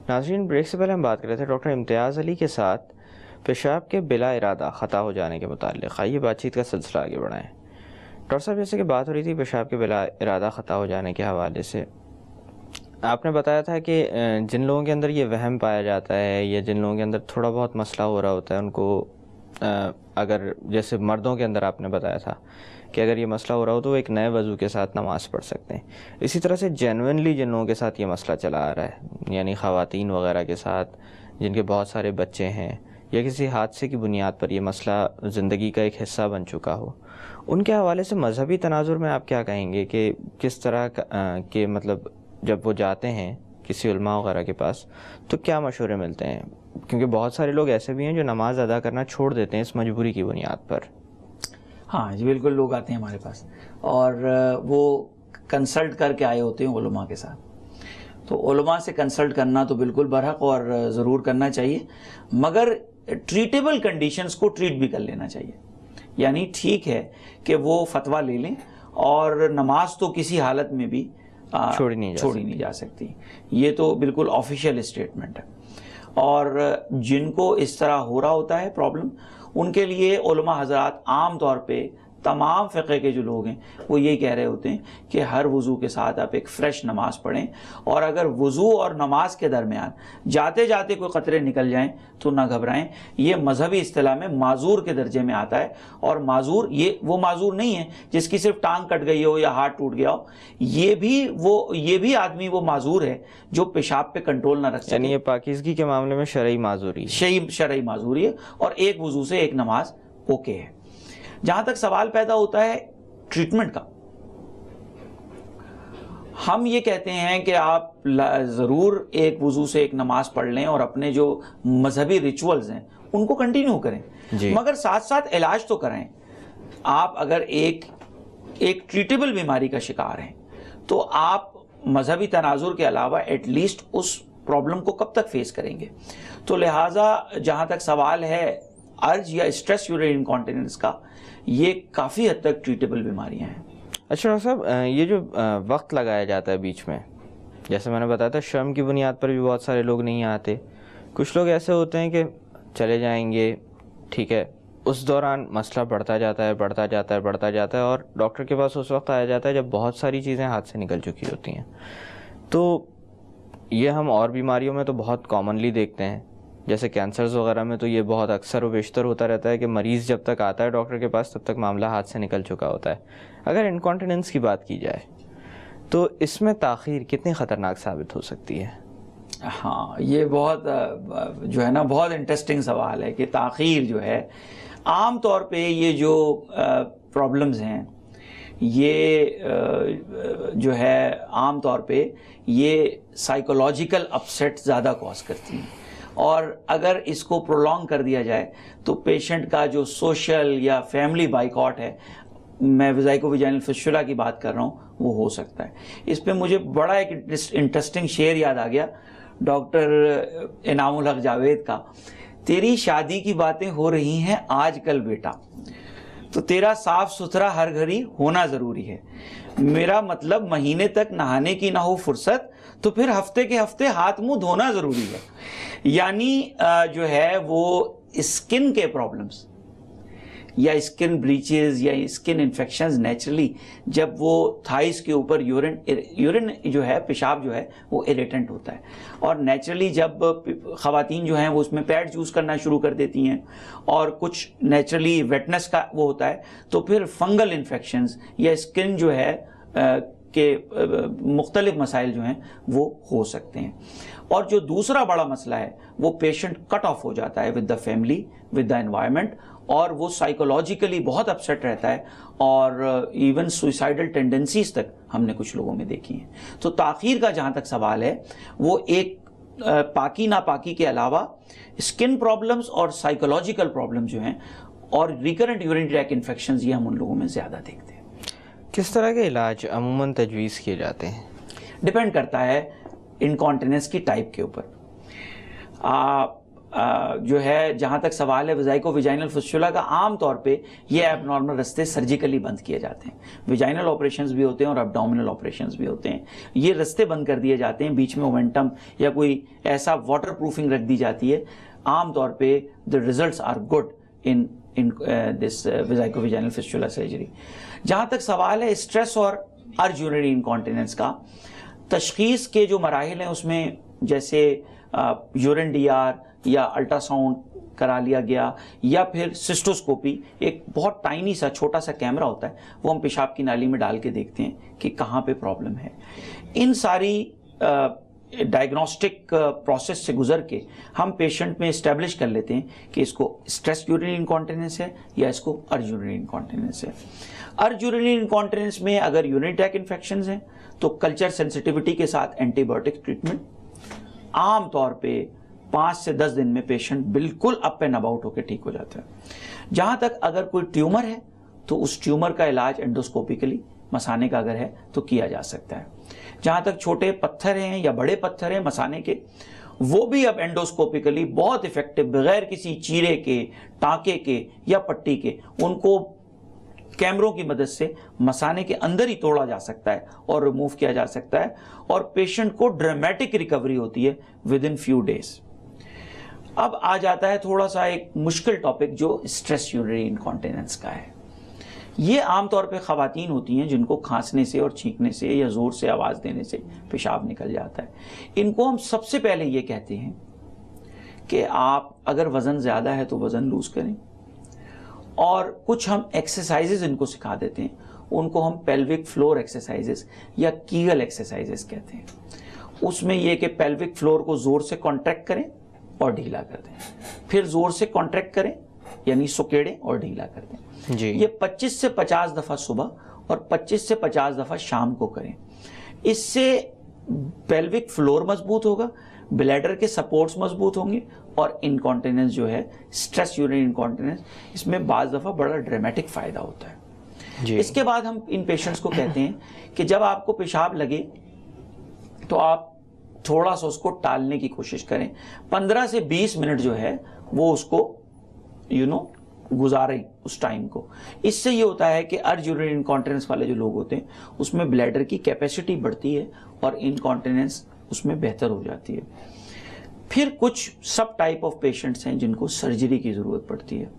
नाज़रीन, ब्रेक से पहले हम बात कर रहे थे डॉक्टर इम्तियाज़ अली के साथ पेशाब के बिला इरादा ख़ता हो जाने के मुताल्लिक़। आइए बातचीत का सिलसिला आगे बढ़ाएं। डॉक्टर साहब, जैसे कि बात हो रही थी पेशाब के बिला इरादा ख़ता हो जाने के हवाले से, आपने बताया था कि जिन लोगों के अंदर ये वहम पाया जाता है या जिन लोगों के अंदर थोड़ा बहुत मसला हो रहा होता है, उनको अगर जैसे मर्दों के अंदर आपने बताया था कि अगर ये मसला हो रहा हो तो वो एक नए वज़ू के साथ नमाज़ पढ़ सकते हैं। इसी तरह से जेन्युइनली जिन लोगों के साथ ये मसला चला आ रहा है, यानी ख़वातीन वगैरह के साथ जिनके बहुत सारे बच्चे हैं या किसी हादसे की बुनियाद पर ये मसला ज़िंदगी का एक हिस्सा बन चुका हो, उनके हवाले से मजहबी तनाजुर में आप क्या कहेंगे कि किस तरह के मतलब जब वो जाते हैं किसी उलमा वगैरह के पास तो क्या मशवरे मिलते हैं? क्योंकि बहुत सारे लोग ऐसे भी हैं जो नमाज अदा करना छोड़ देते हैं इस मजबूरी की बुनियाद पर। हाँ जी, बिल्कुल, लोग आते हैं हमारे पास और वो कंसल्ट करके आए होते हैं उलमा के साथ। तो उलमा से कंसल्ट करना तो बिल्कुल बरहक और ज़रूर करना चाहिए, मगर ट्रीटेबल कंडीशंस को ट्रीट भी कर लेना चाहिए। यानी ठीक है कि वो फतवा ले लें और नमाज तो किसी हालत में भी छोड़ी नहीं जा सकती। ये तो बिल्कुल ऑफिशियल स्टेटमेंट है। और जिनको इस तरह हो रहा होता है प्रॉब्लम, उनके लिए उलमा हजरात आम तौर पे तमाम फ़िक़े के जो लोग हैं वो यही कह रहे होते हैं कि हर वज़ू के साथ आप एक फ़्रेश नमाज पढ़ें, और अगर वज़ू और नमाज के दरमियान जाते जाते कोई क़तरे निकल जाएं तो ना घबराएं। ये मजहबी इस्तिलाह में माजूर के दर्जे में आता है। और माजूर ये वो माजूर नहीं है जिसकी सिर्फ टांग कट गई हो या हाथ टूट गया हो, ये भी आदमी वो माजूर है जो पेशाब पे कंट्रोल ना रख सके। यानी ये पाकीज़गी के मामले में शरई माजूरी है और एक वज़ू से एक नमाज ओके है। जहां तक सवाल पैदा होता है ट्रीटमेंट का, हम ये कहते हैं कि आप ज़रूर एक वज़ू से एक नमाज पढ़ लें और अपने जो मजहबी रिचुअल्स हैं उनको कंटिन्यू करें, मगर साथ साथ इलाज तो करें। आप अगर एक ट्रीटेबल बीमारी का शिकार हैं तो आप मजहबी तनाजुर के अलावा एटलीस्ट उस प्रॉब्लम को कब तक फेस करेंगे। तो लिहाजा जहां तक सवाल है अर्ज या स्ट्रेस यूरिन इनकॉन्टिनेंस का, ये काफ़ी हद तक ट्रीटेबल बीमारियां हैं। अच्छा डॉक्टर साहब, ये जो वक्त लगाया जाता है बीच में, जैसे मैंने बताया था शर्म की बुनियाद पर भी बहुत सारे लोग नहीं आते। कुछ लोग ऐसे होते हैं कि चले जाएंगे, ठीक है, उस दौरान मसला बढ़ता जाता है और डॉक्टर के पास उस वक्त आया जाता है जब बहुत सारी चीज़ें हाथ से निकल चुकी होती हैं। तो ये हम और बीमारियों में तो बहुत कॉमनली देखते हैं, जैसे कैंसर्स वगैरह में तो ये बहुत अक्सर व बेशतर होता रहता है कि मरीज़ जब तक आता है डॉक्टर के पास तब तक मामला हाथ से निकल चुका होता है। अगर इनकॉन्टिनेंस की बात की जाए तो इसमें ताख़ीर कितनी ख़तरनाक साबित हो सकती है? हाँ, ये बहुत जो है ना बहुत इंटरेस्टिंग सवाल है कि ताख़ीर जो है, आम तौर पे ये जो प्रॉब्लम्स हैं ये जो है आम तौर पे ये साइकोलॉजिकल अपसेट ज़्यादा कॉज करती हैं, और अगर इसको प्रोलॉन्ग कर दिया जाए तो पेशेंट का जो सोशल या फैमिली बाइकॉट है, मैं वेजाइको-वेजाइनल फिस्टुला की बात कर रहा हूँ, वो हो सकता है। इस पे मुझे बड़ा एक इंटरेस्टिंग शेर याद आ गया डॉक्टर इनामुल हक जावेद का। तेरी शादी की बातें हो रही हैं आजकल बेटा, तो तेरा साफ सुथरा हर घड़ी होना ज़रूरी है। मेरा मतलब महीने तक नहाने की ना हो फुर्सत तो फिर हफ्ते के हफ्ते हाथ मुंह धोना ज़रूरी है। यानी जो है वो स्किन के प्रॉब्लम्स या स्किन ब्लीचेस या स्किन इन्फेक्शंस नेचुरली जब वो थाइस के ऊपर यूरिन जो है, पेशाब जो है वो इरिटेंट होता है, और नेचुरली जब ख़वातीन जो हैं वो उसमें पैड यूज़ करना शुरू कर देती हैं और कुछ नेचुरली वेटनेस का वो होता है, तो फिर फंगल इन्फेक्शंस या स्किन जो है के मुख्तलिफ मसाइल जो हैं वो हो सकते हैं। और जो दूसरा बड़ा मसला है वो पेशेंट कट ऑफ हो जाता है with the family, with the environment, और वो साइकोलॉजिकली बहुत अपसेट रहता है और इवन सुइसाइडल टेंडेंसीज तक हमने कुछ लोगों में देखी हैं। तो ताख़ीर का जहाँ तक सवाल है वो एक पाकी नापाकी के अलावा स्किन प्रॉब्लम्स और साइकोलॉजिकल प्रॉब्लम जो हैं और रिकरेंट यूरिनरी ट्रैक्ट इन्फेक्शंस, ये हम उन लोगों में ज़्यादा देखते हैं। किस तरह के इलाज अमूमन तजवीज़ किए जाते हैं? डिपेंड करता है इनकॉन्टिनेंस की टाइप के ऊपर। जो है जहाँ तक सवाल है वेजाइको विजाइनल फिस्टुला का, आम तौर पे ये एबनॉर्मल रास्ते सर्जिकली बंद किए जाते हैं। विजाइनल ऑपरेशंस भी होते हैं और एब्डोमिनल ऑपरेशंस भी होते हैं। ये रास्ते बंद कर दिए जाते हैं, बीच में मोमेंटम या कोई ऐसा वाटर प्रूफिंग रख दी जाती है। आम तौर पे the results are good in this vesico vaginal fistula surgery. जहाँ तक सवाल है स्ट्रेस और अर्ज यूरिनरी इनकॉन्टिनेंस का, तशखीस के जो मराहिल हैं उसमें जैसे यूरिन डीआर या अल्ट्रासाउंड करा लिया गया, या फिर सिस्टोस्कोपी, एक बहुत टाइनी सा छोटा सा कैमरा होता है, वो हम पेशाब की नाली में डाल के देखते हैं कि कहाँ पे प्रॉब्लम है। इन सारी डायग्नोस्टिक प्रोसेस से गुजर के हम पेशेंट में इस्टेब्लिश कर लेते हैं कि इसको स्ट्रेस यूरिनरी इनकॉन्टिनेंस है या इसको अर्ज यूरिनरी इनकॉन्टिनेंस है। अर्ज यूरिनरी इनकॉन्टिनेंस में अगर यूरिनरी ट्रैक्ट इन्फेक्शंस हैं तो कल्चर सेंसिटिविटी के साथ एंटीबायोटिक ट्रीटमेंट, आम तौर पे 5 से 10 दिन में पेशेंट बिल्कुल अप एंड अबाउट होकर ठीक हो जाता है। जहां तक अगर कोई ट्यूमर है तो उस ट्यूमर का इलाज एंडोस्कोपिकली मसाने का अगर है तो किया जा सकता है। जहां तक छोटे पत्थर हैं या बड़े पत्थर हैं मसाने के, वो भी अब एंडोस्कोपिकली बहुत इफेक्टिव, बगैर किसी चीरे के, टांके के या पट्टी के, उनको कैमरों की मदद से मसाने के अंदर ही तोड़ा जा सकता है और रिमूव किया जा सकता है, और पेशेंट को ड्रामेटिक रिकवरी होती है विद इन फ्यू डेज। अब आ जाता है थोड़ा सा एक मुश्किल टॉपिक जो स्ट्रेस यूरिनरी इनकॉन्टिनेंस का है। ये आमतौर पे खवातीन होती हैं जिनको खांसने से और छींकने से या जोर से आवाज देने से पेशाब निकल जाता है। इनको हम सबसे पहले ये कहते हैं कि आप अगर वजन ज्यादा है तो वजन लूज करें, और कुछ हम एक्सरसाइजेज इनको सिखा देते हैं, उनको हम पेल्विक फ्लोर एक्सरसाइजेस या कीगल एक्सरसाइजेस कहते हैं। उसमें यह कि पेल्विक फ्लोर को जोर से कॉन्ट्रैक्ट करें और ढीला कर दें, फिर जोर से कॉन्ट्रैक्ट करें यानी सुकेड़ें और ढीला कर दें जी। ये 25 से 50 दफा सुबह और 25 से 50 दफा शाम को करें। इससे पेल्विक फ्लोर मजबूत होगा, ब्लैडर के सपोर्ट्स मजबूत होंगे, और इनकॉन्टिनेंस जो है स्ट्रेस यूरिनरी इनकॉन्टिनेंस, इसमें बाज दफा बड़ा ड्रामेटिक फायदा होता है जी। इसके बाद हम इन पेशेंट्स को कहते हैं कि जब आपको पेशाब लगे तो आप थोड़ा सा उसको टालने की कोशिश करें, 15 से 20 मिनट जो है वो उसको गुजारें उस टाइम को। इससे ये होता है कि अर्ज यूरिनरी इनकॉन्टिनेंस वाले जो लोग होते हैं उसमें ब्लैडर की कैपेसिटी बढ़ती है और इनकॉन्टिनेंस उसमें बेहतर हो जाती है। फिर कुछ सब टाइप ऑफ पेशेंट्स हैं जिनको सर्जरी की ज़रूरत पड़ती है,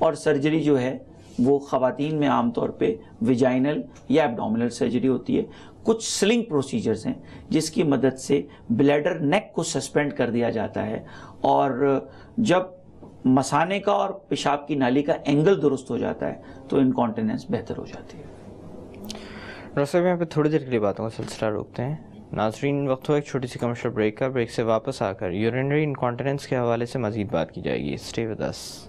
और सर्जरी जो है वो खवातीन में आमतौर पे विजाइनल या एब्डोमिनल सर्जरी होती है। कुछ स्लिंग प्रोसीजर्स हैं जिसकी मदद से ब्लैडर नेक को सस्पेंड कर दिया जाता है, और जब मसाने का और पेशाब की नाली का एंगल दुरुस्त हो जाता है तो इनकॉन्टिनेंस बेहतर हो जाती है। डॉक्टर साहब यहाँ पे थोड़ी देर के लिए बातों का सिलसिला रोकते हैं। नाज़रीन, वक्त हो एक छोटी सी कमर्शियल ब्रेक का। ब्रेक से वापस आकर यूरिनरी इनकॉन्टिनेंस के हवाले से मज़ीद बात की जाएगी। Stay with us.